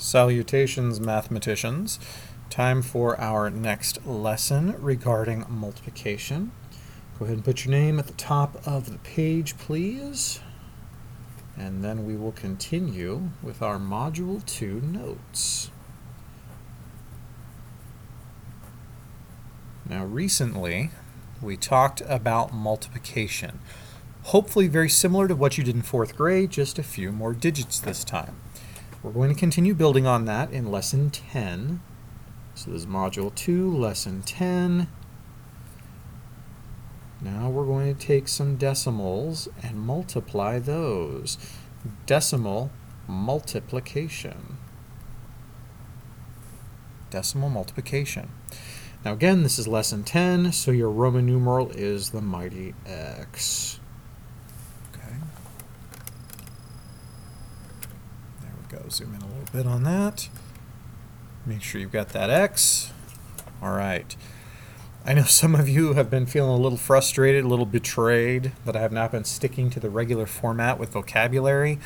Salutations, mathematicians. Time for our next lesson regarding multiplication. Go ahead and put your name at the top of the page, please. And then we will continue with our Module 2 notes. Now, recently, we talked about multiplication. Hopefully very similar to what you did in 4th grade, just a few more digits this time. We're going to continue building on that in Lesson 10. So this is Module 2, Lesson 10. Now we're going to take some decimals and multiply those. Decimal multiplication. Decimal multiplication. Now again, this is Lesson 10, so your Roman numeral is the mighty X. Go zoom in a little bit on that. Make sure you've got that X. All right. I know some of you have been feeling a little frustrated, a little betrayed that I have not been sticking to the regular format with vocabulary.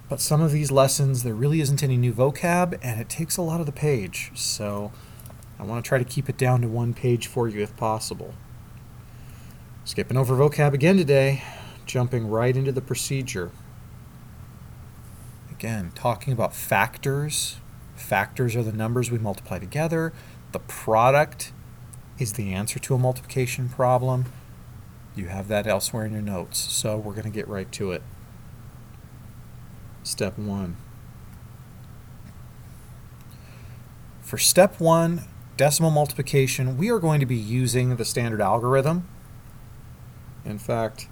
But some of these lessons, there really isn't any new vocab, and it takes a lot of the page. So I want to try to keep it down to one page for you if possible. Skipping over vocab again today, jumping right into the procedure. Again, talking about factors. Factors are the numbers we multiply together. The product is the answer to a multiplication problem. You have that elsewhere in your notes, so we're going to get right to it. Step 1. For step 1, decimal multiplication, we are going to be using the standard algorithm. In fact,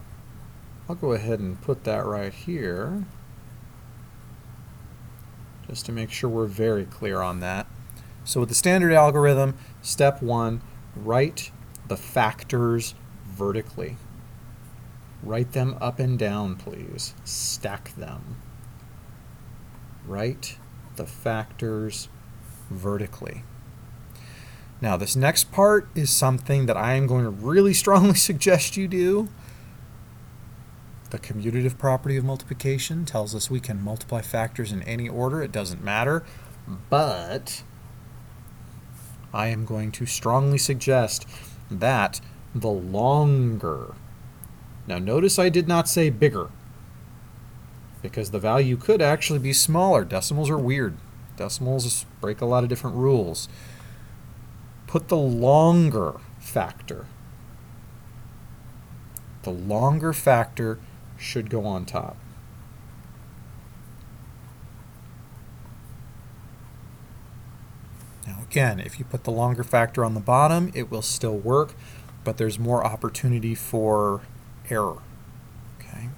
I'll go ahead and put that right here, just to make sure we're very clear on that. So with the standard algorithm, step 1, write the factors vertically. Write them up and down, please. Stack them. Write the factors vertically. Now, this next part is something that I am going to really strongly suggest you do. The commutative property of multiplication tells us we can multiply factors in any order. It doesn't matter. But I am going to strongly suggest that the longer. Now notice I did not say bigger, because the value could actually be smaller. Decimals are weird. Decimals break a lot of different rules. Put the longer factor. The longer factor should go on top. Now again, if you put the longer factor on the bottom, it will still work, but there's more opportunity for error. Okay.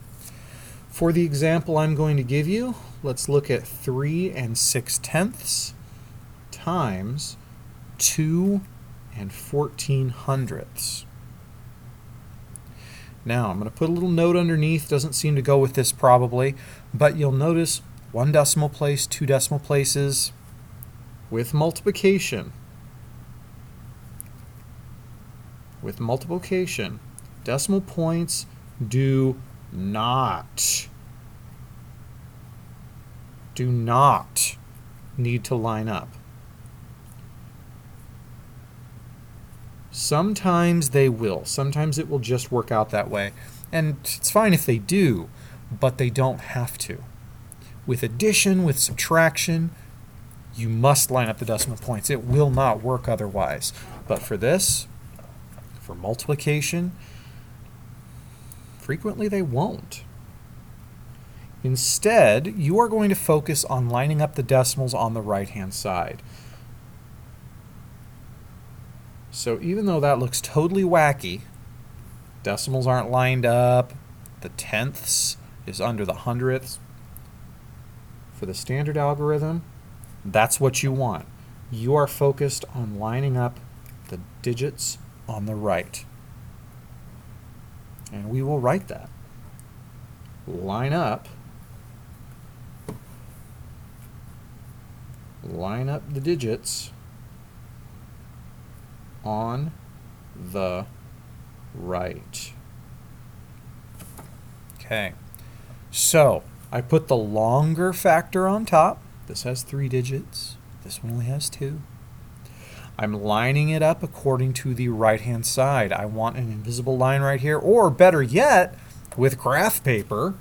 For the example I'm going to give you, let's look at 3 6/10 times 2 14/100. Now, I'm going to put a little note underneath. Doesn't seem to go with this probably, but you'll notice 1 decimal place, 2 decimal places. With multiplication, decimal points do not need to line up. Sometimes they will. Sometimes it will just work out that way. And it's fine if they do, but they don't have to. With addition, with subtraction, you must line up the decimal points. It will not work otherwise. But for this, for multiplication, frequently they won't. Instead, you are going to focus on lining up the decimals on the right-hand side. So even though that looks totally wacky, decimals aren't lined up, the tenths is under the hundredths. For the standard algorithm, that's what you want. You are focused on lining up the digits on the right. And we will write that. Line up the digits on the right. Okay, so I put the longer factor on top. This has 3 digits. This one only has 2. I'm lining it up according to the right-hand side. I want an invisible line right here, or better yet, with graph paper,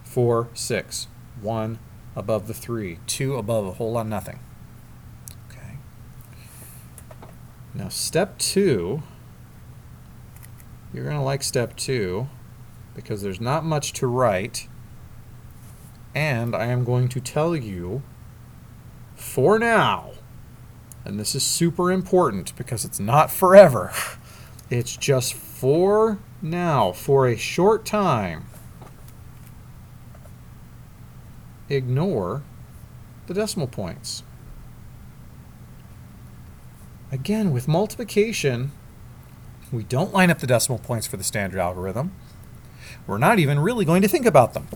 4, 6. 1 above the 3. 2 above a whole lot of nothing. Okay. Now step 2, you're going to like step 2 because there's not much to write, and I am going to tell you for now, and this is super important because it's not forever, it's just for now, for a short time, ignore the decimal points. Again, with multiplication, we don't line up the decimal points for the standard algorithm. We're not even really going to think about them.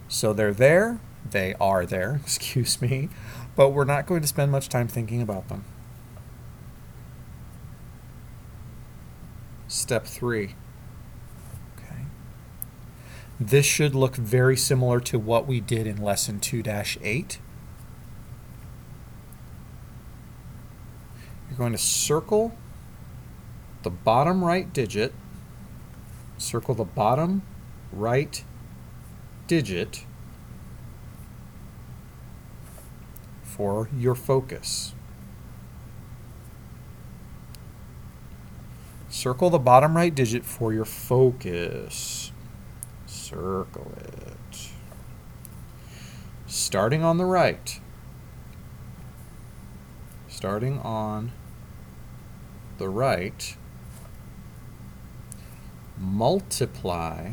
So they're there, they are there, excuse me, but we're not going to spend much time thinking about them. Step 3. Okay. This should look very similar to what we did in lesson 2-8. You're going to circle the bottom right digit, circle the bottom right digit for your focus. Circle the bottom right digit for your focus. Circle it. Starting on the right. Starting on the right, multiply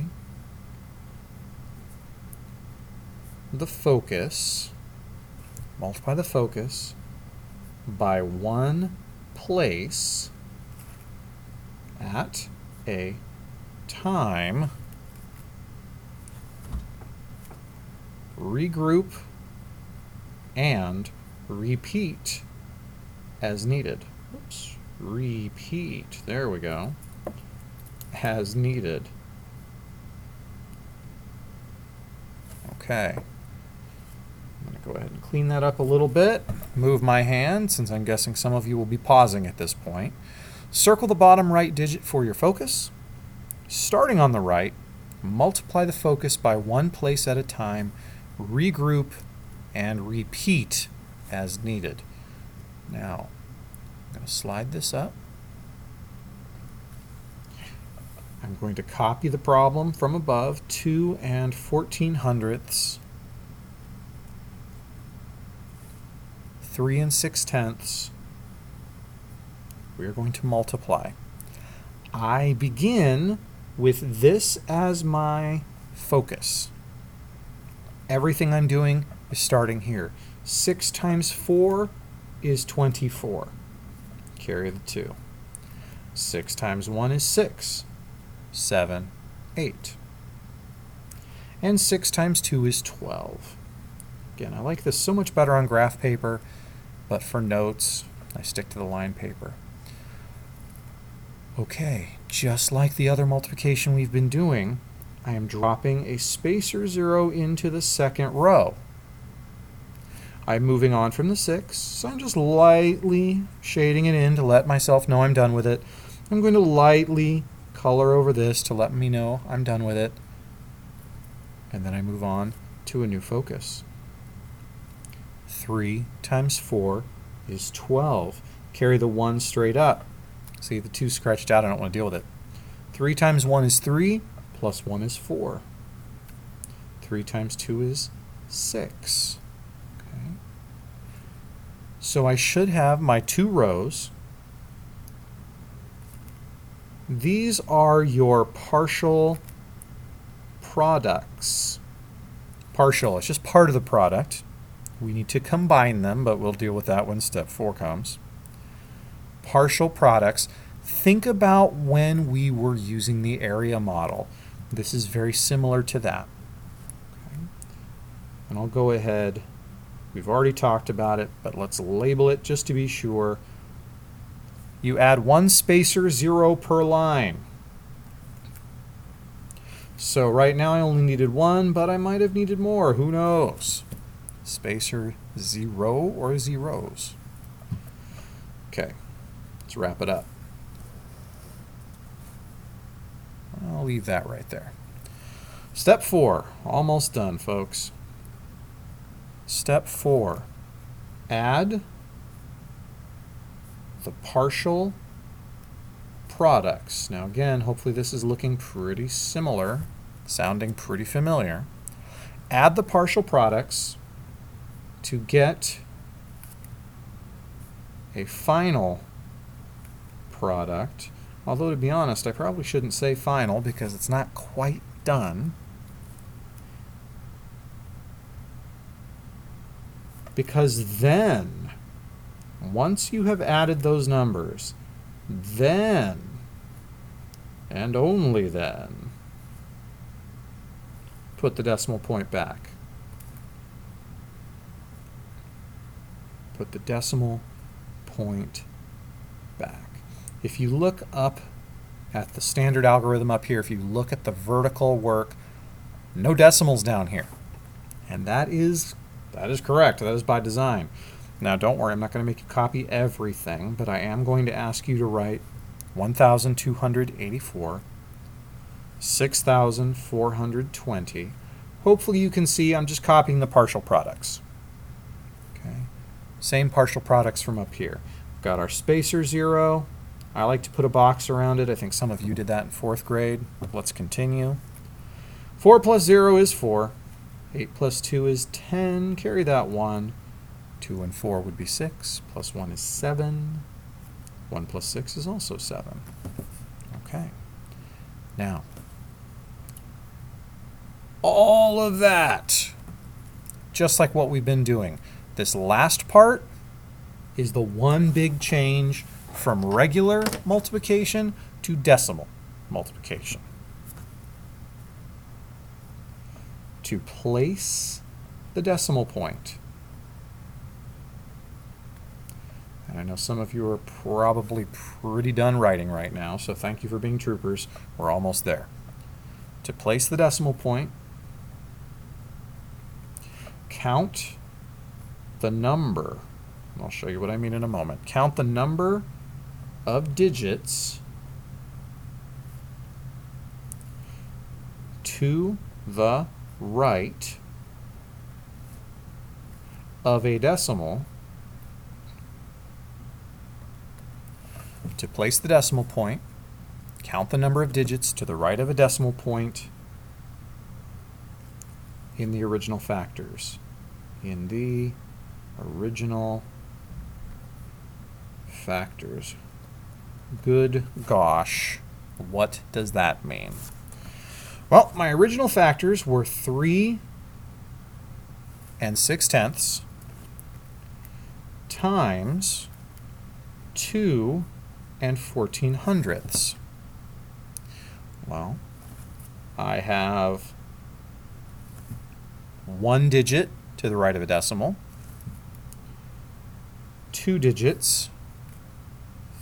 the focus, by 1 place at a time. Regroup and repeat as needed. Oops. Repeat. There we go. As needed. Okay. I'm going to go ahead and clean that up a little bit. Move my hand, since I'm guessing some of you will be pausing at this point. Circle the bottom right digit for your focus. Starting on the right, multiply the focus by 1 place at a time. Regroup and repeat as needed. Now, I'm going to slide this up. I'm going to copy the problem from above, 2 14/100ths, 3 6/10ths. We are going to multiply. I begin with this as my focus. Everything I'm doing is starting here. 6 times 4 is 24. Carry the 2. 6 times 1 is 6. 7, 8. And 6 times 2 is 12. Again, I like this so much better on graph paper, but for notes, I stick to the line paper. Okay, just like the other multiplication we've been doing, I am dropping a spacer 0 into the second row. I'm moving on from the 6, so I'm just lightly shading it in to let myself know I'm done with it. I'm going to lightly color over this to let me know I'm done with it. And then I move on to a new focus. 3 times 4 is 12. Carry the 1 straight up. See, the 2 scratched out, I don't want to deal with it. 3 times 1 is 3, plus 1 is 4. 3 times 2 is 6. Okay. So I should have my 2 rows. These are your partial products. Partial, it's just part of the product. We need to combine them, but we'll deal with that when step 4 comes. Partial products. Think about when we were using the area model. This is very similar to that. Okay. And I'll go ahead, we've already talked about it, but let's label it just to be sure. You add 1 spacer 0 per line. So right now I only needed one, but I might have needed more. Who knows? Spacer 0 or zeros? Okay, let's wrap it up. I'll leave that right there. Step 4, almost done, folks. Step 4, add the partial products. Now again, hopefully this is looking pretty similar, sounding pretty familiar. Add the partial products to get a final product. Although, to be honest, I probably shouldn't say final because it's not quite done. Because then, once you have added those numbers, then, and only then, put the decimal point back. Put the decimal point back. If you look up at the standard algorithm up here, if you look at the vertical work, no decimals down here. And that is correct. That is by design. Now don't worry, I'm not going to make you copy everything, but I am going to ask you to write 1,284, 6,420. Hopefully you can see I'm just copying the partial products. Okay. Same partial products from up here. We've got our spacer 0. I like to put a box around it. I think some of you did that in 4th grade. Let's continue. 4 plus 0 is 4. 8 plus 2 is 10. Carry that 1. 2 and 4 would be 6. Plus 1 is 7. 1 plus 6 is also 7. Okay. Now, all of that, just like what we've been doing. This last part is the one big change from regular multiplication to decimal multiplication. To place the decimal point. And I know some of you are probably pretty done writing right now, so thank you for being troopers. We're almost there. To place the decimal point, count the number, and I'll show you what I mean in a moment. Count the number of digits to the right of a decimal to place the decimal point. Count the number of digits to the right of a decimal point in the original factors. In the original factors. Good gosh, what does that mean? Well, my original factors were 3 and 6/10 times 2 and 14/100. Well, I have 1 digit to the right of a decimal, 2 digits,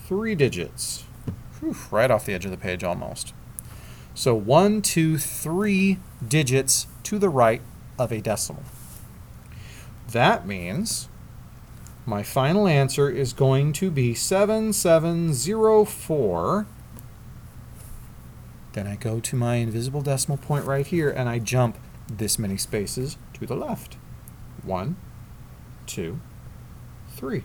3 digits. Whew, right off the edge of the page almost. So 1, 2, 3 digits to the right of a decimal. That means my final answer is going to be 7704. Then I go to my invisible decimal point right here and I jump this many spaces to the left. 1, 2, 3.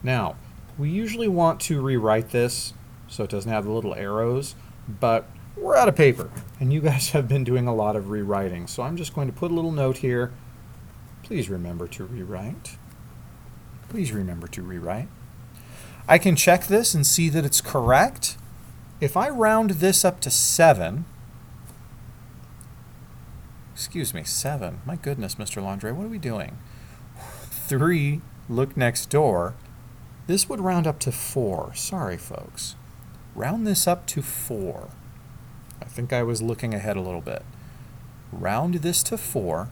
Now, we usually want to rewrite this so it doesn't have the little arrows, but we're out of paper, and you guys have been doing a lot of rewriting, so I'm just going to put a little note here. Please remember to rewrite. Please remember to rewrite. I can check this and see that it's correct. If I round this up to 7, excuse me, 7. My goodness, Mr. Landre, what are we doing? 3, look next door. This would round up to 4. Sorry, folks. Round this up to 4. I think I was looking ahead a little bit. Round this to 4.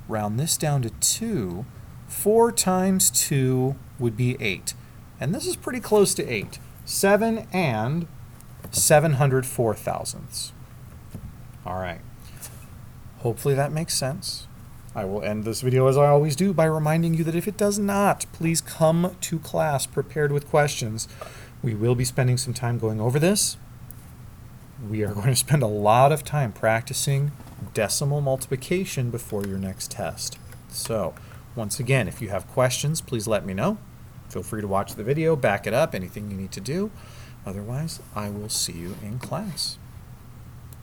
Round this down to 2. 4 times 2 would be 8. And this is pretty close to 8. 7 and 704 thousandths. All right. Hopefully that makes sense. I will end this video as I always do by reminding you that if it does not, please come to class prepared with questions. We will be spending some time going over this. We are going to spend a lot of time practicing decimal multiplication before your next test. So, once again, if you have questions, please let me know. Feel free to watch the video, back it up, anything you need to do. Otherwise, I will see you in class.